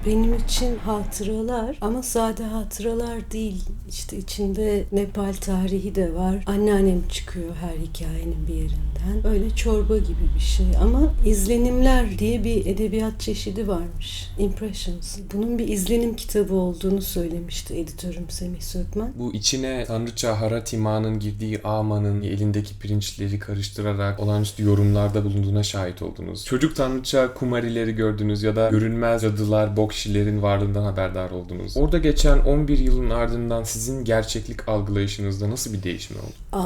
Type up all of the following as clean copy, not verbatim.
Benim için hatıralar ama sade hatıralar değil. İşte içinde Nepal tarihi de var. Anneannem çıkıyor her hikayenin bir yerinden. Öyle çorba gibi bir şey ama izlenimler diye bir edebiyat çeşidi varmış. Impressions. Bunun bir izlenim kitabı olduğunu söylemişti editörüm Semih Sökmen. Bu içine Tanrıça Haratima'nın girdiği Ama'nın elindeki pirinçleri karıştırarak olağanüstü yorumlarda bulunduğuna şahit oldunuz. Çocuk Tanrıça Kumarileri gördünüz ya da görünmez cadılar, Bokşilerin varlığından haberdar oldunuz. Orada geçen 11 yılın ardından sizin gerçeklik algılayışınızda nasıl bir değişim oldu?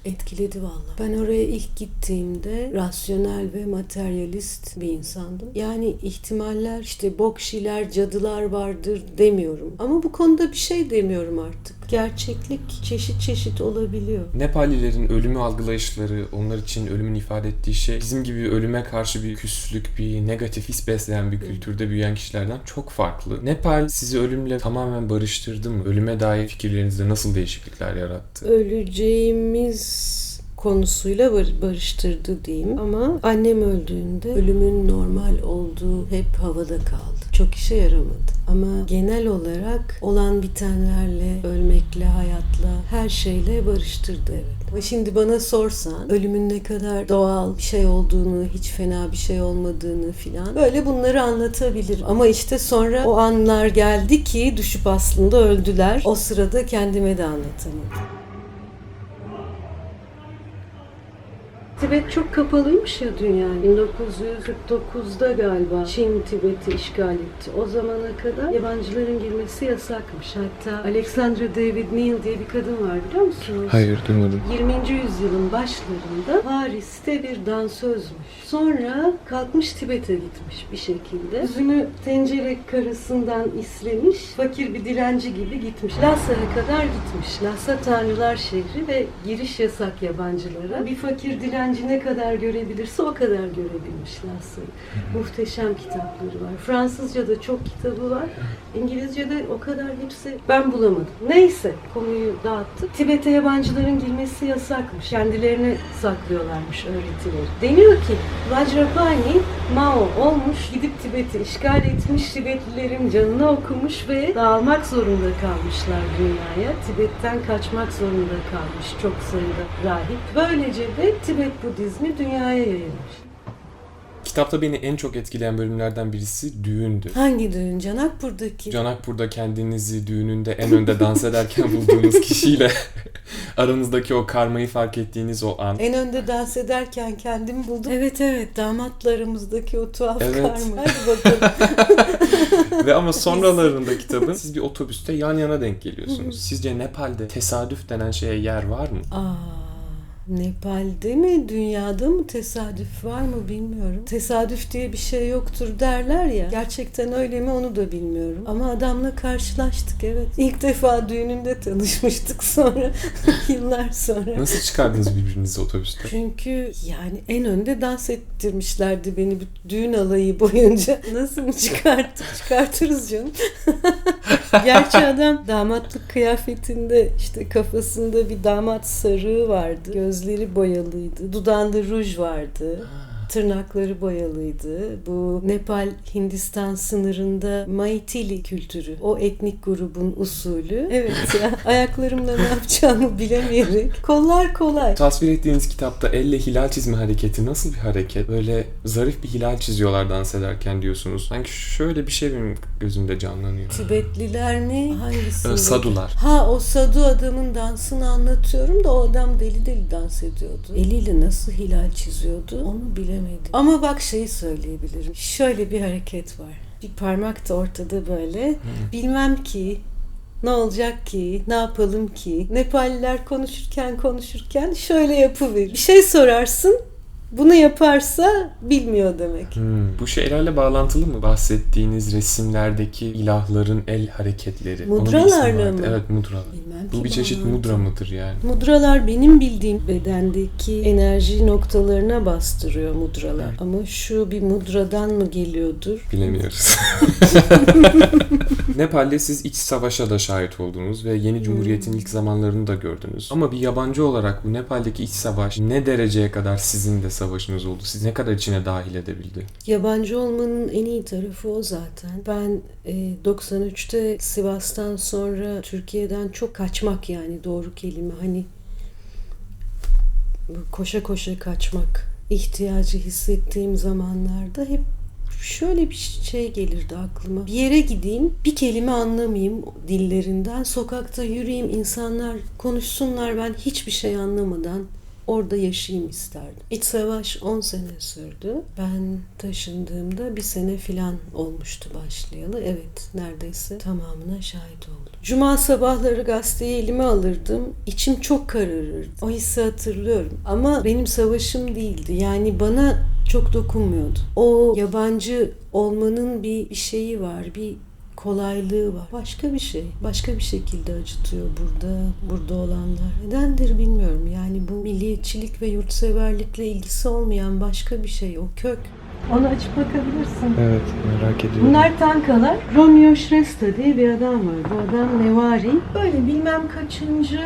Etkiledi vallahi. Ben oraya ilk gittiğimde rasyonel ve materyalist bir insandım. Yani ihtimaller, işte bokşiler, cadılar vardır demiyorum. Ama bu konuda bir şey demiyorum artık. Gerçeklik çeşit çeşit olabiliyor. Nepallilerin ölümü algılayışları, onlar için ölümün ifade ettiği şey bizim gibi ölüme karşı bir küslük, bir negatif his besleyen bir kültürde büyüyen kişilerden çok farklı. Nepal sizi ölümle tamamen barıştırdı mı? Ölüme dair fikirlerinizde nasıl değişiklikler yarattı? Öleceğimiz konusuyla barıştırdı diyeyim ama annem öldüğünde ölümün normal olduğu hep havada kaldı. Çok işe yaramadı. Ama genel olarak olan bitenlerle, ölmekle, hayatla, her şeyle barıştırdı evet. Ama şimdi bana sorsan ölümün ne kadar doğal bir şey olduğunu, hiç fena bir şey olmadığını filan böyle bunları anlatabilirim. Ama işte sonra o anlar geldi ki düşüp aslında öldüler. O sırada kendime de anlatamadım. Tibet çok kapalıymış ya dünya. 1949'da galiba Çin Tibet'i işgal etti. O zamana kadar yabancıların girmesi yasakmış. Hatta Alexandra David Neal diye bir kadın var biliyor musunuz? Hayır, duymadım. 20. yüzyılın başlarında Paris'te bir dansözmüş. Sonra kalkmış Tibet'e gitmiş bir şekilde. Yüzünü tencere karasından islemiş, fakir bir dilenci gibi gitmiş. Lhasa'ya kadar gitmiş. Lhasa Tanrılar şehri ve giriş yasak yabancılara. Bir fakir dilenci ne kadar görebilirse o kadar görebilmiş Lhasa'yı. Muhteşem kitapları var. Fransızca'da çok kitabı var. İngilizce'de o kadar hepsi ben bulamadım. Neyse konuyu dağıttık. Tibet'e yabancıların girmesi yasakmış. Kendilerine saklıyorlarmış öğretileri. Deniyor ki Vajrapani Mao olmuş, gidip Tibet'i işgal etmiş, Tibetlilerin canını okumuş ve dağılmak zorunda kalmışlar dünyaya. Tibet'ten kaçmak zorunda kalmış çok sayıda rahip. Böylece de Tibet Budizmi dünyaya yayılmış. Kitapta beni en çok etkileyen bölümlerden birisi düğündü. Hangi düğün? Canakpur'daki. Canakpur'da kendinizi düğününde en önde dans ederken bulduğunuz kişiyle aranızdaki o karmayı fark ettiğiniz o an. En önde dans ederken kendimi buldum. Evet damatlarımızdaki o tuhaf karma. Hadi bakalım. Ve ama sonralarında kitabın siz bir otobüste yan yana denk geliyorsunuz. Sizce Nepal'de tesadüf denen şeye yer var mı? Nepal'de mi, dünyada mı tesadüf var mı bilmiyorum. Tesadüf diye bir şey yoktur derler ya. Gerçekten öyle mi onu da bilmiyorum. Ama adamla karşılaştık evet. İlk defa düğününde tanışmıştık sonra yıllar sonra. Nasıl çıkardınız birbirinizi otobüste? Çünkü yani en önde dans ettirmişlerdi beni düğün alayı boyunca. Nasıl mı çıkarttık? Çıkartırız canım. Gerçi adam damatlık kıyafetinde işte kafasında bir damat sarığı vardı. Gözleri boyalıydı. Dudağında ruj vardı. Tırnakları boyalıydı. Bu Nepal-Hindistan sınırında Maithili kültürü. O etnik grubun usulü. Evet ya ayaklarımla ne yapacağımı bilemeyerek. Kollar kolay. Tasvir ettiğiniz kitapta elle hilal çizme hareketi nasıl bir hareket? Böyle zarif bir hilal çiziyorlar dans ederken diyorsunuz. Sanki şöyle bir şey benim gözümde canlanıyor. Tibetliler mi? Hangisi? Sadular. O sadu adamın dansını anlatıyorum da o adam deli deli dans ediyordu. Eliyle nasıl hilal çiziyordu onu bilemedim. Ama bak şeyi söyleyebilirim. Şöyle bir hareket var. Bir parmak da ortada böyle. Bilmem ki, ne olacak ki, ne yapalım ki. Nepalliler konuşurken şöyle yapıverir. Bir şey sorarsın, bunu yaparsa bilmiyor demek. Bu şeylerle bağlantılı mı? Bahsettiğiniz resimlerdeki ilahların el hareketleri. Mudralarla mı? Evet, mudralar. Bu bir çeşit mudra mıdır yani? Mudralar benim bildiğim bedendeki enerji noktalarına bastırıyor mudralar. Ama şu bir mudradan mı geliyordur? Bilemiyoruz. Nepal'de siz iç savaşa da şahit oldunuz ve yeni cumhuriyetin ilk zamanlarını da gördünüz. Ama bir yabancı olarak bu Nepal'deki iç savaş ne dereceye kadar sizin de savaşınız oldu? Siz ne kadar içine dahil edebildi? Yabancı olmanın en iyi tarafı o zaten. Ben 93'te Sivas'tan sonra Türkiye'den çok kaçmak, yani doğru kelime, hani koşa koşa kaçmak ihtiyacı hissettiğim zamanlarda hep şöyle bir şey gelirdi aklıma. Bir yere gideyim, bir kelime anlamayayım dillerinden, sokakta yürüyeyim, insanlar konuşsunlar, ben hiçbir şey anlamadan orada yaşayayım isterdim. İç savaş 10 sene sürdü. Ben taşındığımda 1 sene filan olmuştu başlayalı. Evet, neredeyse tamamına şahit oldum. Cuma sabahları gazeteyi elime alırdım. İçim çok kararırdı. O hissi hatırlıyorum. Ama benim savaşım değildi. Yani bana çok dokunmuyordu. O yabancı olmanın bir şeyi var, bir kolaylığı var. Başka bir şey. Başka bir şekilde acıtıyor burada olanlar. Nedendir bilmiyorum. Yani bu milliyetçilik ve yurtseverlikle ilgisi olmayan başka bir şey. O kök. Onu açıp bakabilirsin. Evet, merak ediyorum. Bunlar tankalar. Romeo Shrestha diye bir adam var. Bu adam Nevari. Böyle bilmem kaçıncı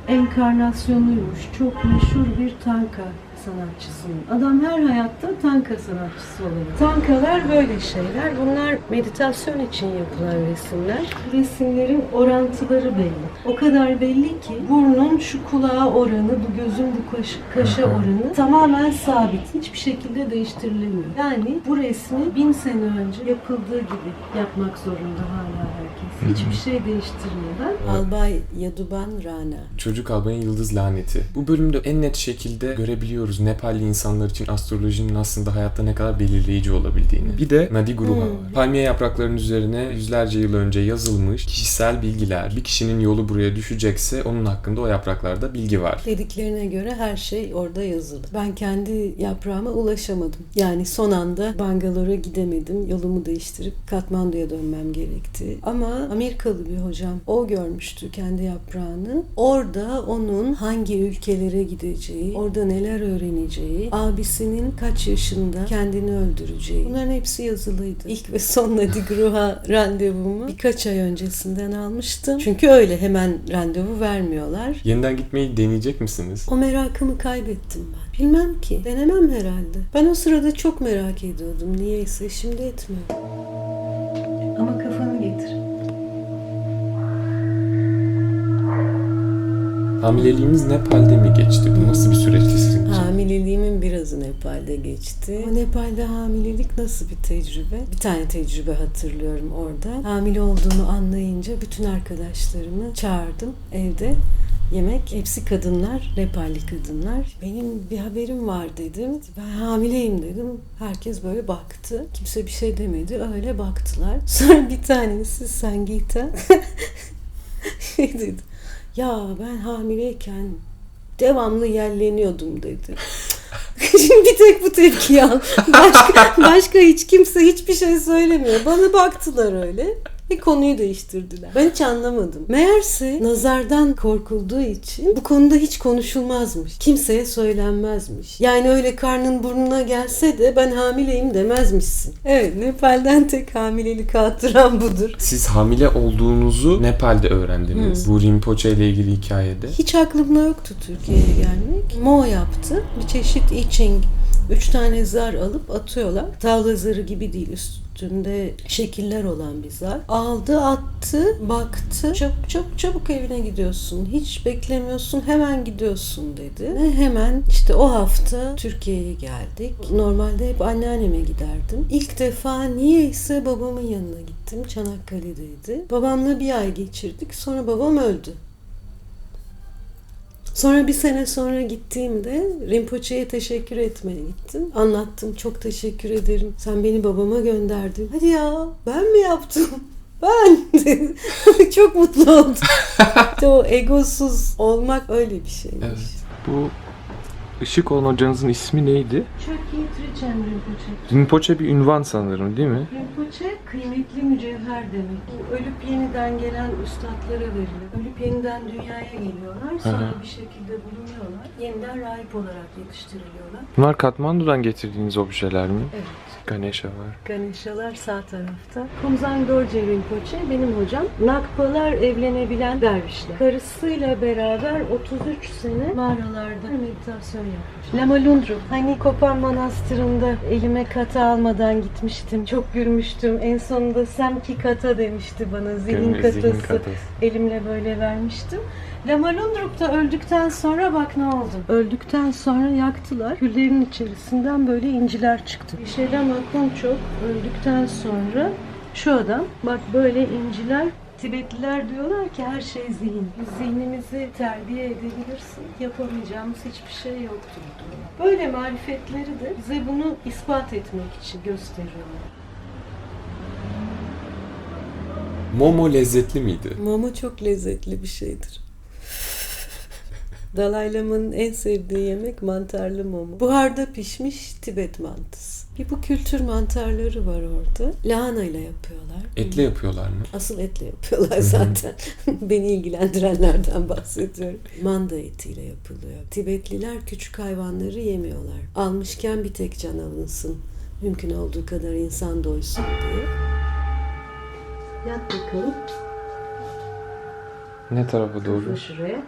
enkarnasyonuymuş. Çok meşhur bir tanka sanatçısının. Adam her hayatta tanka sanatçısı oluyor. Tankalar böyle şeyler. Bunlar meditasyon için yapılan resimler. Resimlerin orantıları belli. O kadar belli ki burnun şu kulağa oranı, bu gözün bu kaşa oranı tamamen sabit. Hiçbir şekilde değiştirilemiyor. Yani bu resmi 1000 sene önce yapıldığı gibi yapmak zorunda hala herkes. Hiçbir şey değiştirmeden. Albay Yaduban Rana. Çocuk Albay'ın Yıldız Laneti. Bu bölümde en net şekilde görebiliyoruz Nepalli insanlar için astrolojinin aslında hayatta ne kadar belirleyici olabildiğini. Bir de Nadi Gruha var. Palmiye yapraklarının üzerine yüzlerce yıl önce yazılmış kişisel bilgiler. Bir kişinin yolu buraya düşecekse onun hakkında o yapraklarda bilgi var. Dediklerine göre her şey orada yazılı. Ben kendi yaprağıma ulaşamadım. Yani son anda Bangalore'a gidemedim. Yolumu değiştirip Katmandu'ya dönmem gerekti. Ama Amerikalı bir hocam, o görmüştü kendi yaprağını. Orada onun hangi ülkelere gideceği, orada neler öğreneceği, abisinin kaç yaşında kendini öldüreceği. Bunların hepsi yazılıydı. İlk ve son Nadi Gruha randevumu birkaç ay öncesinden almıştım. Çünkü öyle hemen randevu vermiyorlar. Yeniden gitmeyi deneyecek misiniz? O merakımı kaybettim ben. Bilmem ki. Denemem herhalde. Ben o sırada çok merak ediyordum. Niyeyse şimdi etmiyorum. Ama kafanı getir. Hamileliğiniz Nepal'de mi geçti? Bu nasıl bir süreçti sizin için? Hamileliğimin birazı Nepal'de geçti. Ama Nepal'de hamilelik nasıl bir tecrübe? Bir tane tecrübe hatırlıyorum orada. Hamile olduğumu anlayınca bütün arkadaşlarımı çağırdım evde. Yemek, hepsi kadınlar, Nepalli kadınlar. Benim bir haberim var dedim. Ben hamileyim dedim. Herkes böyle baktı. Kimse bir şey demedi. Öyle baktılar. Sonra bir tanesi Sangita şey dedi. Ya ben hamileyken devamlı yerleniyordum dedi. Şimdi bir tek bu tepkiyi al. Başka hiç kimse hiçbir şey söylemiyor. Bana baktılar öyle. Bir konuyu değiştirdiler. Ben hiç anlamadım. Meğerse nazardan korkulduğu için bu konuda hiç konuşulmazmış. Kimseye söylenmezmiş. Yani öyle karnın burnuna gelse de ben hamileyim demezmişsin. Evet, Nepal'den tek hamilelik hatıram budur. Siz hamile olduğunuzu Nepal'de öğrendiniz. Bu Rinpoche ile ilgili hikayede. Hiç aklımda yoktu Türkiye'ye gelmek. Mo yaptı. Bir çeşit I Ching. 3 tane zar alıp atıyorlar. Tavla zarı gibi değil, üstünde şekiller olan bir zar. Aldı, attı, baktı. Çabuk evine gidiyorsun. Hiç beklemiyorsun, hemen gidiyorsun dedi. Ve hemen işte o hafta Türkiye'ye geldik. Normalde hep anneanneme giderdim. İlk defa niyeyse babamın yanına gittim. Çanakkale'deydi. Babamla bir ay geçirdik. Sonra babam öldü. Sonra bir sene sonra gittiğimde Rinpoche'ye teşekkür etmeye gittim. Anlattım, çok teşekkür ederim. Sen beni babama gönderdin. Hadi ya, ben mi yaptım? Ben dedi. Çok mutlu oldum. İşte o egosuz olmak öyle bir şeymiş. Evet. Bu ışık olan hocanızın ismi neydi? Chökyi Tricen Rinpoche. Rinpoche bir ünvan sanırım değil mi? Rinpoche kıymetli mücevher demek. Bu ölüp yeniden gelen üstadlara verilir. Ölüp yeniden dünyaya geliyorlar. Sonra bir şekilde bulunuyorlar. Yeniden rahip olarak yetiştiriliyorlar. Bunlar Katmandu'dan getirdiğiniz objeler mi? Evet. Ganesha var. Ganesha'lar sağ tarafta. Kumzang Dorje Rinpoche benim hocam. Nakpalar evlenebilen dervişler. Karısıyla beraber 33 sene mağaralarda meditasyon yapmış. Lama Lundrup. Hani Kopan Manastırı'nda elime kata almadan gitmiştim. Çok gülmüştüm. En sonunda Semki kata demişti bana. Zihin katası. Elimle böyle vermiştim. Lama Lundrup da öldükten sonra bak ne oldu. Öldükten sonra yaktılar. Küllerin içerisinden böyle inciler çıktı. Şelama Kunchok öldükten sonra şu adam bak böyle inciler. Tibetliler diyorlar ki her şey zihin. Biz zihnimizi terbiye edebilirsin. Yapamayacağımız hiçbir şey yoktur diyorlar. Böyle marifetleri de bize bunu ispat etmek için gösteriyorlar. Momo lezzetli miydi? Momo çok lezzetli bir şeydir. Dalai Lama'nın en sevdiği yemek mantarlı momo. Buharda pişmiş Tibet mantısı. Bir bu kültür mantarları var orada. Lahana ile yapıyorlar. Etle yapıyorlar mı? Asıl etle yapıyorlar zaten. Beni ilgilendirenlerden bahsediyorum. Manda etiyle yapılıyor. Tibetliler küçük hayvanları yemiyorlar. Almışken bir tek can alınsın. Mümkün olduğu kadar insan doysun diye. Yat bakalım. Ne tarafa doğru? Şuraya.